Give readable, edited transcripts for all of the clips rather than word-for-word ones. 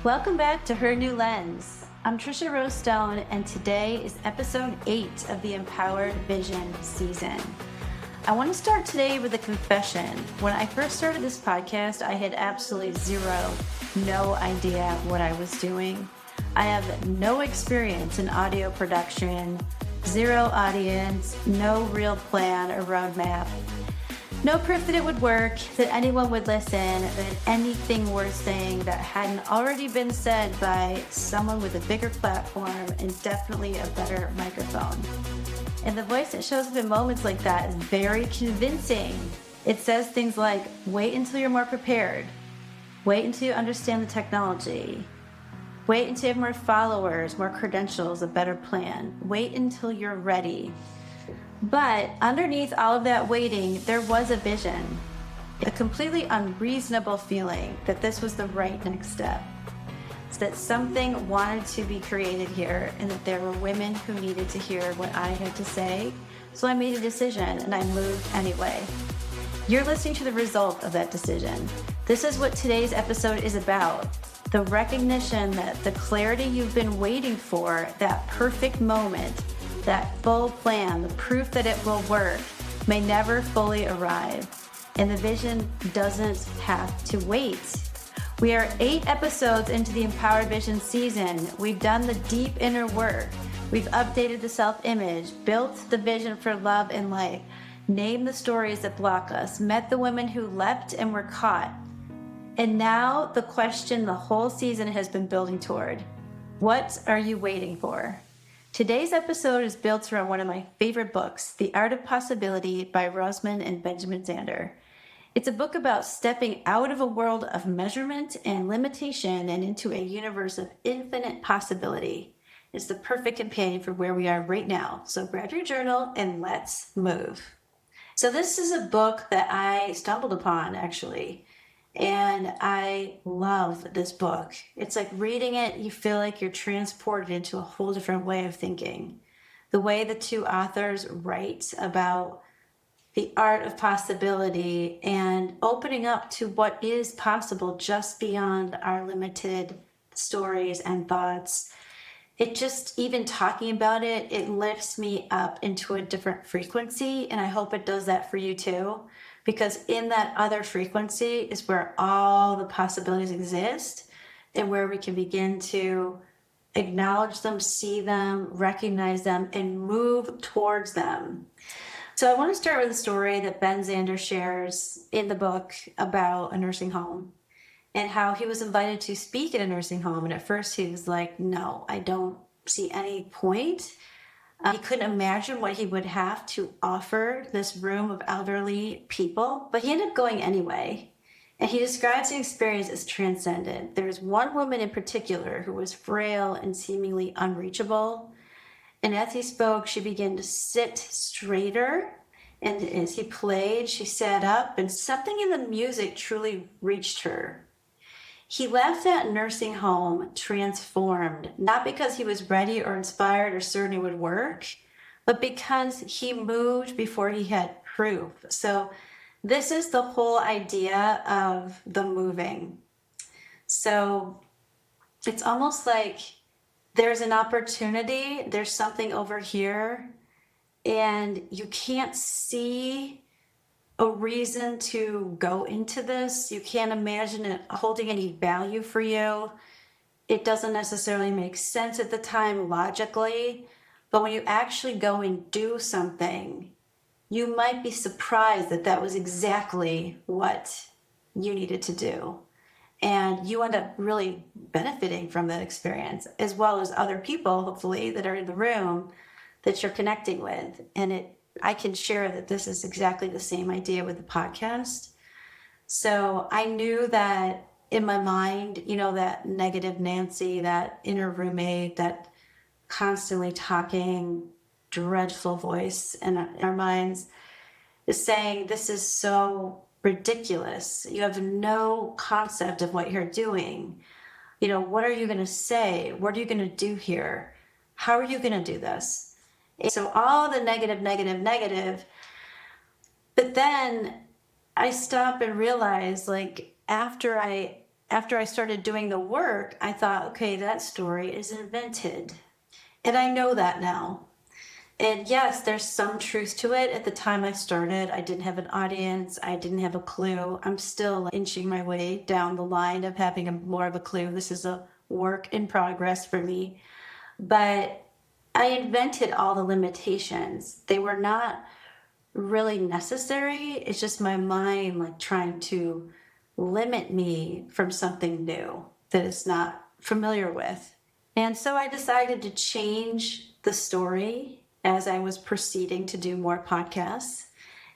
Welcome back to Her New Lens. I'm Tricia Rose-Stone, and today is episode 8 of the Empowered Vision season. I want to start today with a confession. When I first started this podcast, I had absolutely no idea what I was doing. I have no experience in audio production, zero audience, no real plan or roadmap. No proof that it would work, that anyone would listen, that anything worth saying that hadn't already been said by someone with a bigger platform and definitely a better microphone. And the voice that shows up in moments like that is very convincing. It says things like, wait until you're more prepared. Wait until you understand the technology. Wait until you have more followers, more credentials, a better plan. Wait until you're ready. But underneath all of that waiting, there was a vision, a completely unreasonable feeling that this was the right next step, so that something wanted to be created here and that there were women who needed to hear what I had to say. So I made a decision and I moved anyway. You're listening to the result of that decision. This is what today's episode is about. The recognition that the clarity you've been waiting for, that perfect moment, that full plan, the proof that it will work, may never fully arrive. And the vision doesn't have to wait. We are 8 episodes into the Empowered Vision season. We've done the deep inner work. We've updated the self-image, built the vision for love and life, named the stories that block us, met the women who leapt and were caught. And now the question the whole season has been building toward: what are you waiting for? Today's episode is built around one of my favorite books, The Art of Possibility by Rosamund and Benjamin Zander. It's a book about stepping out of a world of measurement and limitation and into a universe of infinite possibility. It's the perfect companion for where we are right now. So grab your journal and let's move. So this is a book that I stumbled upon, actually. And I love this book. It's like reading it, you feel like you're transported into a whole different way of thinking. The way the two authors write about the art of possibility and opening up to what is possible just beyond our limited stories and thoughts. It just, even talking about it, it lifts me up into a different frequency. And I hope it does that for you too. Because in that other frequency is where all the possibilities exist and where we can begin to acknowledge them, see them, recognize them, and move towards them. So I want to start with a story that Ben Zander shares in the book about a nursing home and how he was invited to speak at a nursing home. And at first he was like, no, I don't see any point. He couldn't imagine what he would have to offer this room of elderly people, but he ended up going anyway. And he describes the experience as transcendent. There's one woman in particular who was frail and seemingly unreachable. And as he spoke, she began to sit straighter. And as he played, she sat up, and something in the music truly reached her. He left that nursing home transformed, not because he was ready or inspired or certain it would work, but because he moved before he had proof. So this is the whole idea of the moving. So it's almost like there's an opportunity, there's something over here, and you can't see a reason to go into this. You can't imagine it holding any value for you. It doesn't necessarily make sense at the time logically, but when you actually go and do something, you might be surprised that that was exactly what you needed to do. And you end up really benefiting from that experience, as well as other people, hopefully, that are in the room that you're connecting with. And I can share that this is exactly the same idea with the podcast. So I knew that in my mind, that negative Nancy, that inner roommate, that constantly talking, dreadful voice in our minds is saying, this is so ridiculous. You have no concept of what you're doing. What are you going to say? What are you going to do here? How are you going to do this? So all the negative. But then I stop and realize, after I after I started doing the work, I thought, okay, that story is invented. And I know that now. And yes, there's some truth to it. At the time I started, I didn't have an audience. I didn't have a clue. I'm still inching my way down the line of having more of a clue. This is a work in progress for me. But I invented all the limitations. They were not really necessary. It's just my mind like trying to limit me from something new that it's not familiar with. And so I decided to change the story as I was proceeding to do more podcasts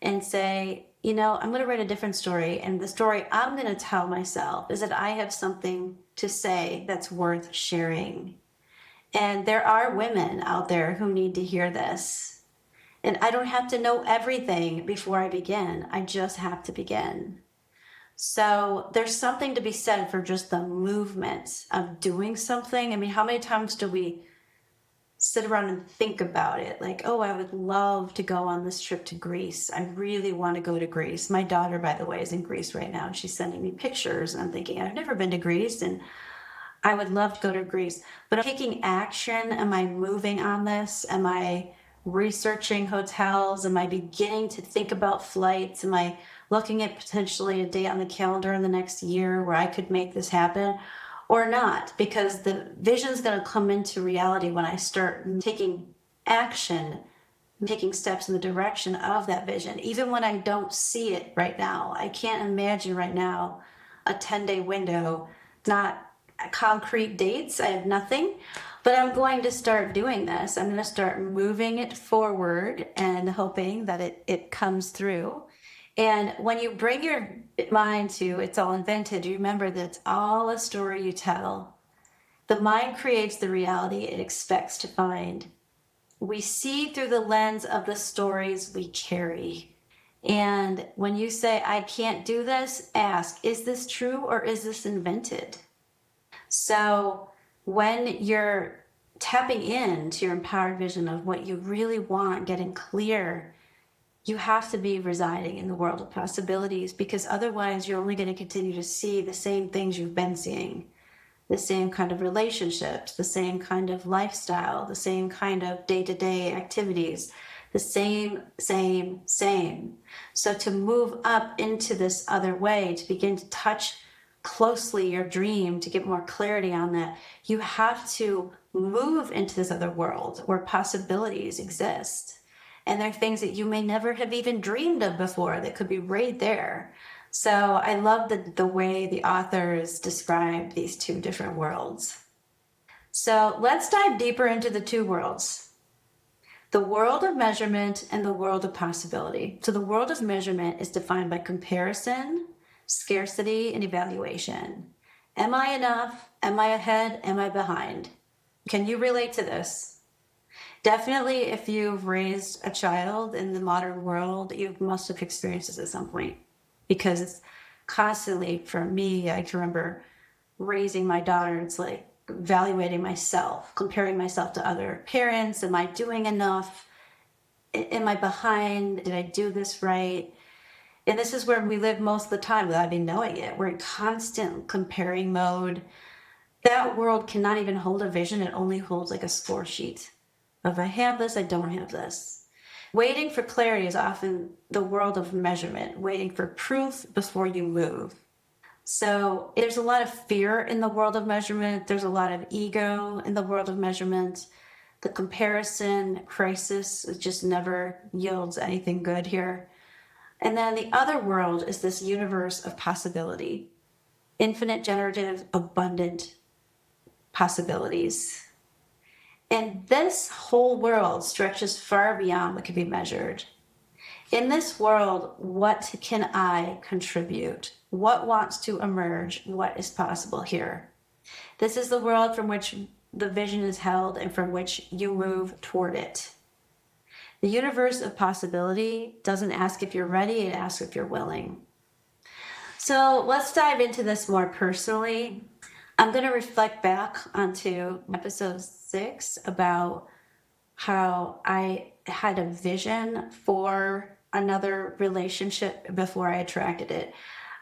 and say, I'm going to write a different story. And the story I'm going to tell myself is that I have something to say that's worth sharing. And there are women out there who need to hear this. And I don't have to know everything before I begin. I just have to begin. So there's something to be said for just the movement of doing something. I mean, how many times do we sit around and think about it? Like, oh, I would love to go on this trip to Greece. I really want to go to Greece. My daughter, by the way, is in Greece right now. She's sending me pictures. And I'm thinking, I've never been to Greece and I would love to go to Greece. But taking action, am I moving on this? Am I researching hotels? Am I beginning to think about flights? Am I looking at potentially a date on the calendar in the next year where I could make this happen or not? Because the vision is going to come into reality when I start taking action, taking steps in the direction of that vision, even when I don't see it right now. I can't imagine right now a 10-day window, not concrete dates. I have nothing, but I'm going to start doing this. I'm going to start moving it forward and hoping that it comes through. And when you bring your mind to it's all invented, you remember that it's all a story you tell. The mind creates the reality it expects to find. We see through the lens of the stories we carry. And when you say, I can't do this, ask, is this true or is this invented? So when you're tapping into your empowered vision of what you really want, getting clear, you have to be residing in the world of possibilities, because otherwise you're only going to continue to see the same things you've been seeing, the same kind of relationships, the same kind of lifestyle, the same kind of day-to-day activities, the same. So to move up into this other way, to begin to touch closely your dream, to get more clarity on that, you have to move into this other world where possibilities exist. And there are things that you may never have even dreamed of before that could be right there. So I love the way the authors describe these two different worlds. So let's dive deeper into the two worlds. The world of measurement and the world of possibility. So the world of measurement is defined by comparison, scarcity, and evaluation. Am I enough? Am I ahead? Am I behind? Can you relate to this? Definitely, if you've raised a child in the modern world, you must have experienced this at some point, because it's constantly, for me, I can remember raising my daughter, it's like evaluating myself, comparing myself to other parents. Am I doing enough? Am I behind? Did I do this right? And this is where we live most of the time without even knowing it. We're in constant comparing mode. That world cannot even hold a vision. It only holds like a score sheet. If I have this, I don't have this. Waiting for clarity is often the world of measurement, waiting for proof before you move. So there's a lot of fear in the world of measurement. There's a lot of ego in the world of measurement. The comparison crisis just never yields anything good here. And then the other world is this universe of possibility, infinite, generative, abundant possibilities. And this whole world stretches far beyond what can be measured. In this world, what can I contribute? What wants to emerge? What is possible here? This is the world from which the vision is held and from which you move toward it. The universe of possibility doesn't ask if you're ready, it asks if you're willing. So let's dive into this more personally. I'm going to reflect back onto episode 6 about how I had a vision for another relationship before I attracted it.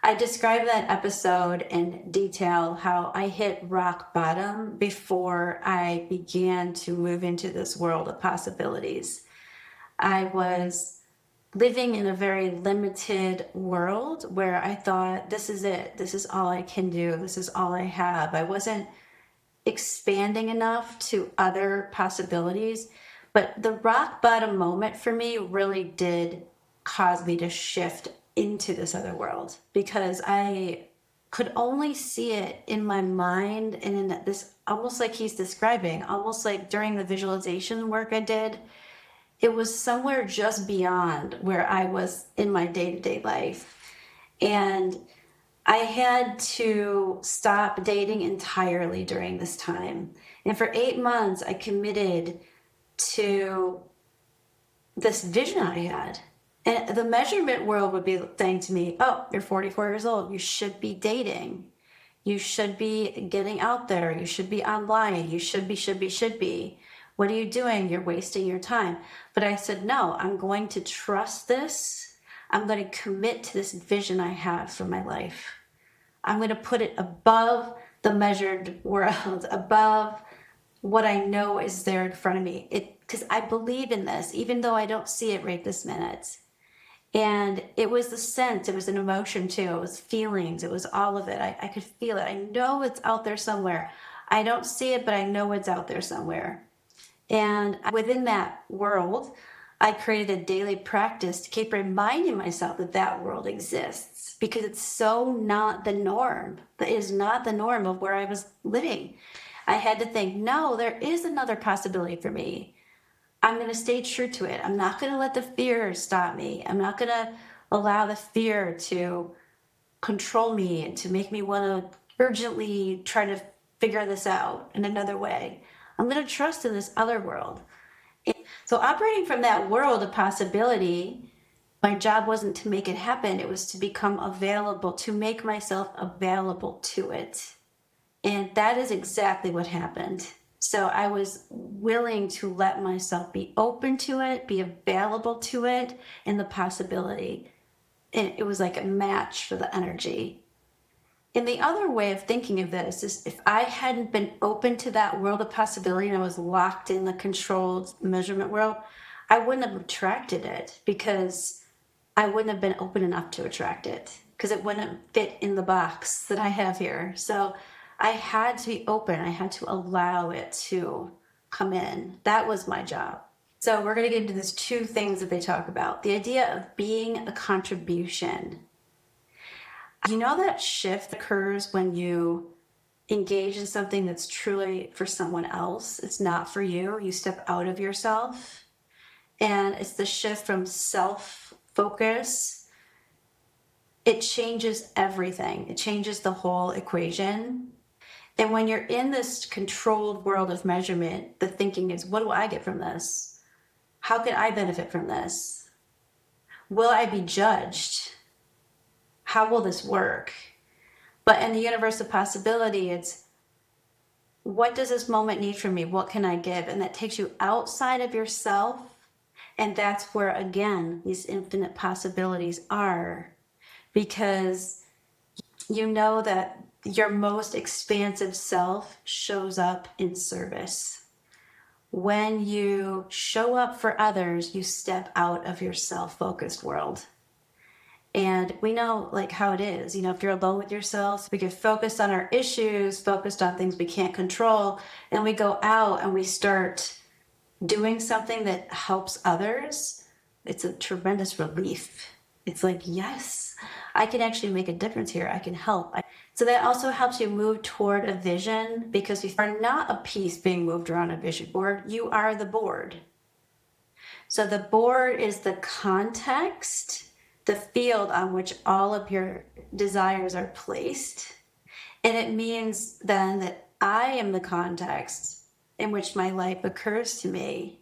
I described that episode in detail, how I hit rock bottom before I began to move into this world of possibilities. I was living in a very limited world where I thought, this is it. This is all I can do. This is all I have. I wasn't expanding enough to other possibilities. But the rock bottom moment for me really did cause me to shift into this other world because I could only see it in my mind and in this, almost like he's describing, almost like during the visualization work I did. It was somewhere just beyond where I was in my day-to-day life. And I had to stop dating entirely during this time. And for 8 months, I committed to this vision I had. And the measurement world would be saying to me, oh, you're 44 years old. You should be dating. You should be getting out there. You should be online. You should be. What are you doing? You're wasting your time. But I said, no, I'm going to trust this. I'm going to commit to this vision I have for my life. I'm going to put it above the measured world, above what I know is there in front of me. Because I believe in this, even though I don't see it right this minute. And it was the sense, it was an emotion too, it was feelings, it was all of it. I could feel it. I know it's out there somewhere. I don't see it, but I know it's out there somewhere. And within that world, I created a daily practice to keep reminding myself that that world exists because it's so not the norm. That is not the norm of where I was living. I had to think, no, there is another possibility for me. I'm going to stay true to it. I'm not going to let the fear stop me. I'm not going to allow the fear to control me and to make me want to urgently try to figure this out in another way. I'm going to trust in this other world. So operating from that world of possibility, my job wasn't to make it happen. It was to become available, to make myself available to it. And that is exactly what happened. So I was willing to let myself be open to it, be available to it, and the possibility. And it was like a match for the energy. And the other way of thinking of this is if I hadn't been open to that world of possibility and I was locked in the controlled measurement world, I wouldn't have attracted it because I wouldn't have been open enough to attract it because it wouldn't fit in the box that I have here. So I had to be open. I had to allow it to come in. That was my job. So we're going to get into these two things that they talk about. The idea of being a contribution. You know that shift occurs when you engage in something that's truly for someone else. It's not for you. You step out of yourself. And it's the shift from self-focus. It changes everything. It changes the whole equation. And when you're in this controlled world of measurement, the thinking is, what do I get from this? How can I benefit from this? Will I be judged? How will this work? But in the universe of possibility, it's what does this moment need from me? What can I give? And that takes you outside of yourself. And that's where, again, these infinite possibilities are. Because you know that your most expansive self shows up in service. When you show up for others, you step out of your self-focused world. And we know like how it is, if you're alone with yourself, we get focused on our issues, focused on things we can't control, and we go out and we start doing something that helps others. It's a tremendous relief. It's like, yes, I can actually make a difference here. I can help. So that also helps you move toward a vision because you are not a piece being moved around a vision board. You are the board. So the board is the context, the field on which all of your desires are placed. And it means then that I am the context in which my life occurs to me.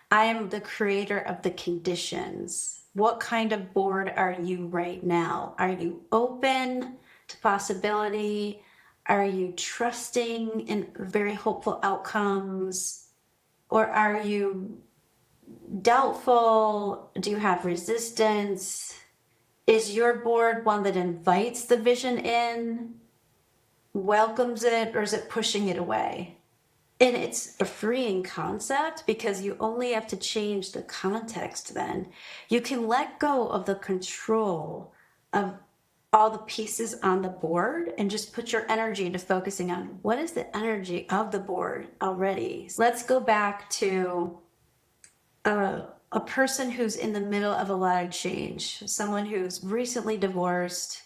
I am the creator of the conditions. What kind of board are you right now? Are you open to possibility? Are you trusting in very hopeful outcomes? Or are you doubtful? Do you have resistance? Is your board one that invites the vision in, welcomes it, or is it pushing it away? And it's a freeing concept because you only have to change the context then. You can let go of the control of all the pieces on the board and just put your energy into focusing on what is the energy of the board already. So let's go back to a person who's in the middle of a lot of change, someone who's recently divorced,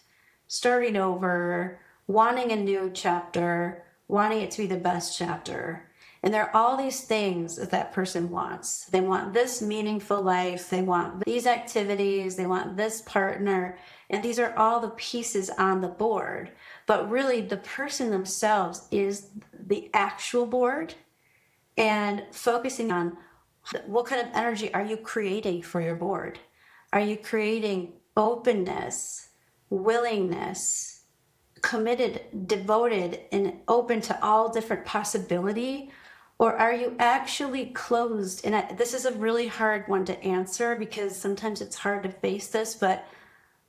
starting over, wanting a new chapter, wanting it to be the best chapter. And there are all these things that person wants. They want this meaningful life. They want these activities. They want this partner. And these are all the pieces on the board. But really, the person themselves is the actual board, and focusing on what kind of energy are you creating for your board? Are you creating openness, willingness, committed, devoted, and open to all different possibility? Or are you actually closed? And this is a really hard one to answer because sometimes it's hard to face this, but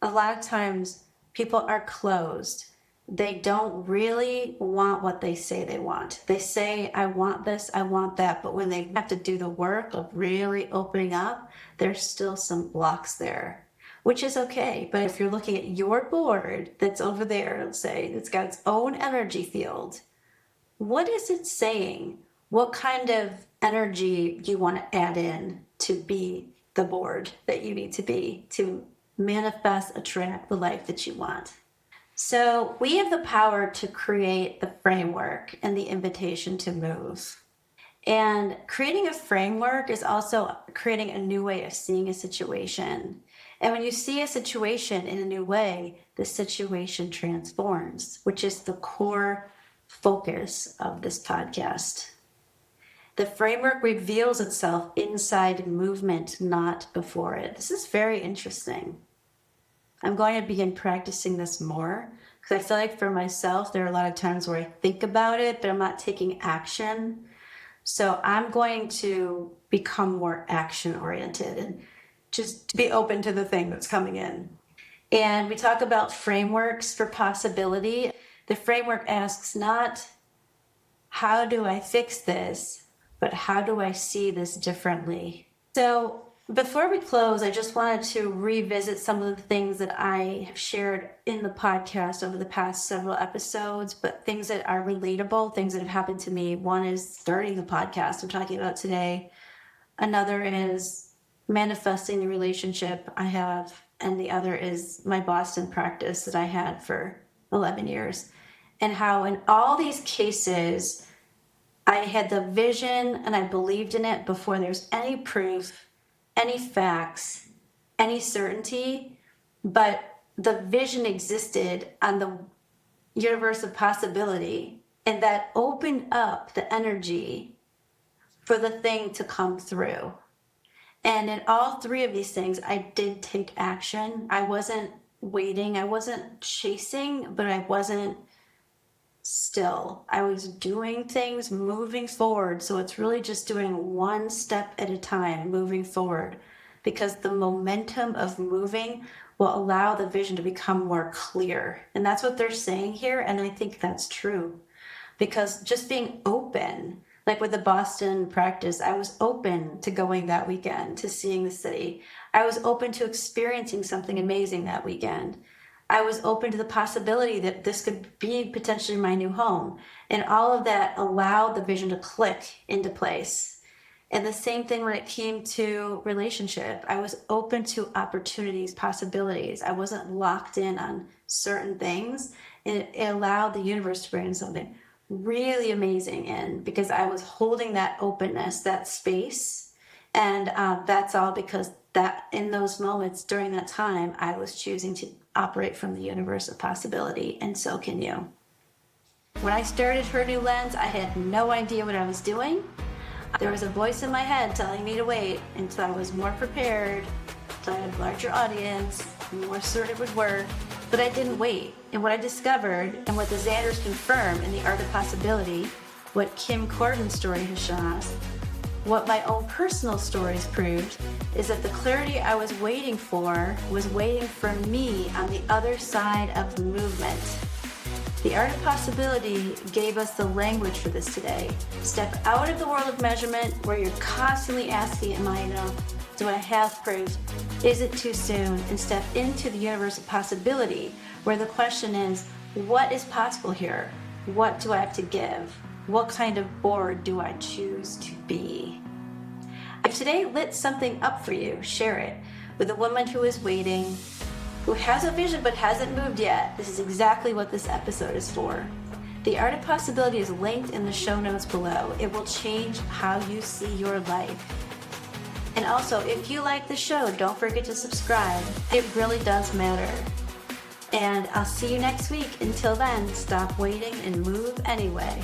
a lot of times people are closed. They don't really want what they say they want. They say, I want this, I want that. But when they have to do the work of really opening up, there's still some blocks there, which is okay. But if you're looking at your board that's over there, let's say it's got its own energy field, what is it saying? What kind of energy do you want to add in to be the board that you need to be to manifest, attract the life that you want? So we have the power to create the framework and the invitation to move. And creating a framework is also creating a new way of seeing a situation. And when you see a situation in a new way, the situation transforms, which is the core focus of this podcast. The framework reveals itself inside movement, not before it. This is very interesting. I'm going to begin practicing this more because I feel like for myself, there are a lot of times where I think about it, but I'm not taking action. So I'm going to become more action oriented and just be open to the thing that's coming in. And we talk about frameworks for possibility. The framework asks not, how do I fix this, but how do I see this differently? So before we close, I just wanted to revisit some of the things that I have shared in the podcast over the past several episodes, but things that are relatable, things that have happened to me. One is starting the podcast I'm talking about today. Another is manifesting the relationship I have. And the other is my Boston practice that I had for 11 years. And how in all these cases, I had the vision and I believed in it before there's any proof, any facts, any certainty, but the vision existed on the universe of possibility, and that opened up the energy for the thing to come through. And in all three of these things, I did take action. I wasn't waiting, I wasn't chasing, but I wasn't still. I was doing things, moving forward. So it's really just doing one step at a time, moving forward, because the momentum of moving will allow the vision to become more clear. And that's what they're saying here. And I think that's true, because just being open, like with the Boston practice, I was open to going that weekend, to seeing the city. I was open to experiencing something amazing that weekend. I was open to the possibility that this could be potentially my new home. And all of that allowed the vision to click into place. And the same thing when it came to relationship. I was open to opportunities, possibilities. I wasn't locked in on certain things. And it allowed the universe to bring in something really amazing in, because I was holding that openness, that space. And that's all because that in those moments during that time, I was choosing to operate from the universe of possibility, and so can you. When I started Her New Lens, I had no idea what I was doing. There was a voice in my head telling me to wait until I was more prepared, until I had a larger audience, more certain it would work, but I didn't wait. And what I discovered, and what the Xanders confirm in The Art of Possibility, what Kim Corbin's story has shown us, What my own personal stories proved is that the clarity I was waiting for me on the other side of the movement. The Art of Possibility gave us the language for this today. Step out of the world of measurement where you're constantly asking, am I enough? Do I have proof? Is it too soon? And step into the universe of possibility where the question is, what is possible here? What do I have to give? What kind of board do I choose to be? If today lit something up for you, share it with a woman who is waiting, who has a vision but hasn't moved yet. This is exactly what this episode is for. The Art of Possibility is linked in the show notes below. It will change how you see your life. And also, if you like the show, don't forget to subscribe. It really does matter. And I'll see you next week. Until then, stop waiting and move anyway.